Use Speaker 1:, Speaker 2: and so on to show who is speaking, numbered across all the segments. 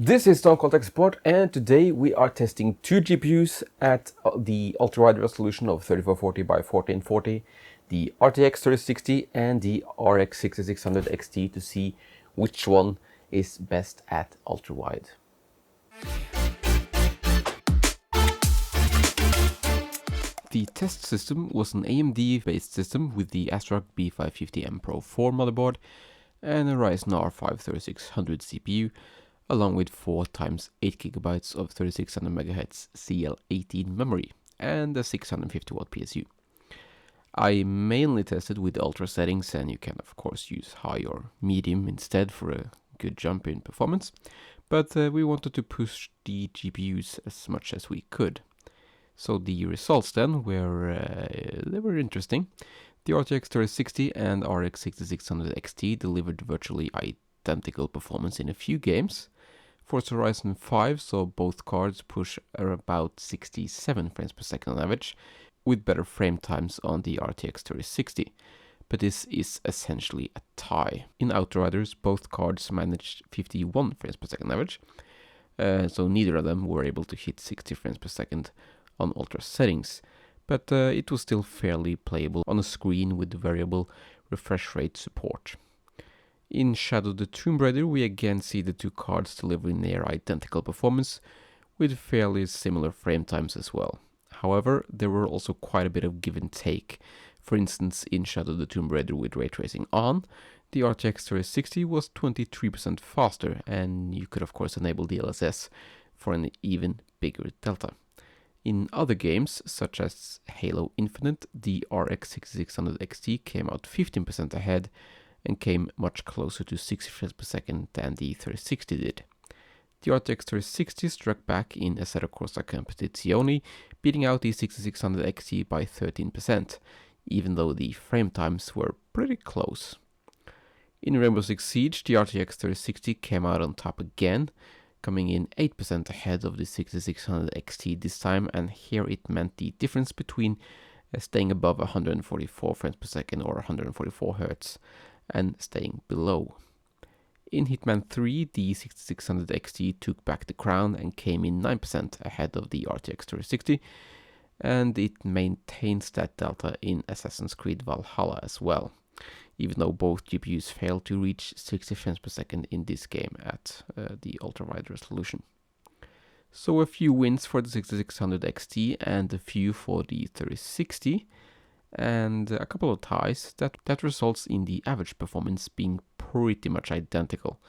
Speaker 1: This is Stone Cold Tech Support, and today we are testing two GPUs at the ultra-wide resolution of 3440 by 1440, the RTX 3060 and the RX 6600 XT to see which one is best at ultra-wide. The test system was an AMD-based system with the ASRock B550M Pro 4 motherboard and a Ryzen R5 3600 CPU, along with 4x 8GB of 3600MHz CL18 memory and a 650W PSU. I mainly tested with ultra settings, and you can of course use high or medium instead for a good jump in performance, but we wanted to push the GPUs as much as we could. So the results then were interesting. The RTX 3060 and RX 6600 XT delivered virtually identical performance in a few games. Forza Horizon 5 saw both cards push about 67 frames per second on average, with better frame times on the RTX 3060, but this is essentially a tie. In Outriders, both cards managed 51 frames per second average, so neither of them were able to hit 60 frames per second on ultra settings, but it was still fairly playable on a screen with variable refresh rate support. In Shadow the Tomb Raider, we again see the two cards delivering near identical performance, with fairly similar frame times as well. However, there were also quite a bit of give and take. For instance, in Shadow the Tomb Raider with ray tracing on, the RTX 3060 was 23% faster, and you could of course enable DLSS for an even bigger delta. In other games, such as Halo Infinite, the RX 6600 XT came out 15% ahead and came much closer to 60 frames per second than the 3060 did. The RTX 3060 struck back in Assetto Corsa Competitzione, beating out the 6600 XT by 13%, even though the frame times were pretty close. In Rainbow Six Siege, the RTX 3060 came out on top again, coming in 8% ahead of the 6600 XT this time, and here it meant the difference between staying above 144 frames per second or 144 Hz and staying below. In Hitman 3, the 6600 XT took back the crown and came in 9% ahead of the RTX 3060, and it maintains that delta in Assassin's Creed Valhalla as well, even though both GPUs failed to reach 60 frames per second in this game at the ultra-wide resolution. So a few wins for the 6600 XT and a few for the 3060, and a couple of ties that results in the average performance being pretty much identical.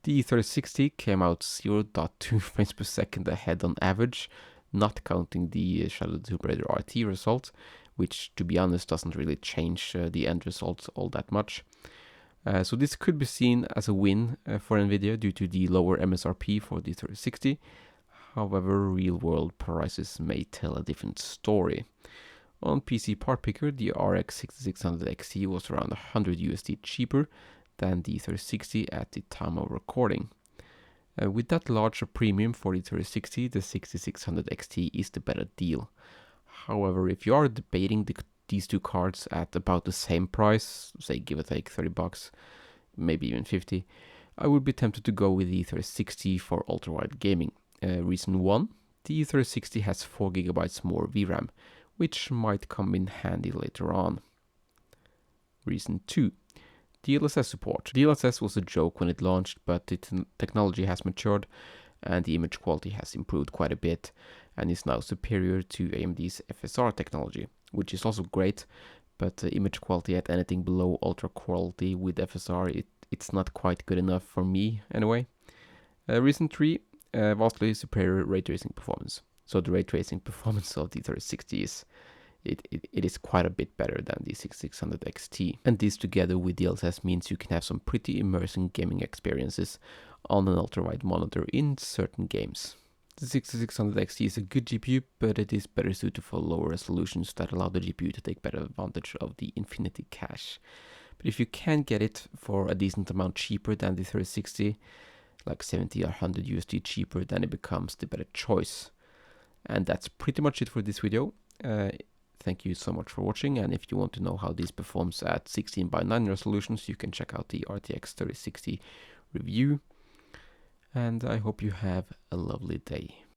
Speaker 1: The 3060 came out 0.2 frames per second ahead on average, not counting the Shadow the Tomb Raider RT result, which to be honest doesn't really change the end result all that much. So this could be seen as a win for Nvidia due to the lower MSRP for the 3060. However, real-world prices may tell a different story. On PC Part Picker, the RX 6600 XT was around $100 cheaper than the 3060 at the time of recording. With that larger premium for the 3060, the 6600 XT is the better deal. However, if you are debating these two cards at about the same price, say give or take $30, maybe even $50, I would be tempted to go with the 3060 for ultra-wide gaming. Reason 1, the 3060 has 4GB more VRAM, which might come in handy later on. Reason 2, DLSS support. DLSS was a joke when it launched, but its technology has matured and the image quality has improved quite a bit and is now superior to AMD's FSR technology, which is also great, but image quality at anything below ultra quality with FSR, it's not quite good enough for me anyway. Reason 3, vastly superior ray tracing performance. So the ray tracing performance of the 3060 is quite a bit better than the 6600 XT. And this together with DLSS means you can have some pretty immersive gaming experiences on an ultra-wide monitor in certain games. The 6600 XT is a good GPU, but it is better suited for lower resolutions that allow the GPU to take better advantage of the infinity cache. But if you can get it for a decent amount cheaper than the 3060, like $70 or $100 cheaper, then it becomes the better choice. And that's pretty much it for this video. Thank you so much for watching, and if you want to know how this performs at 16:9 resolutions, you can check out the RTX 3060 review. and I hope you have a lovely day.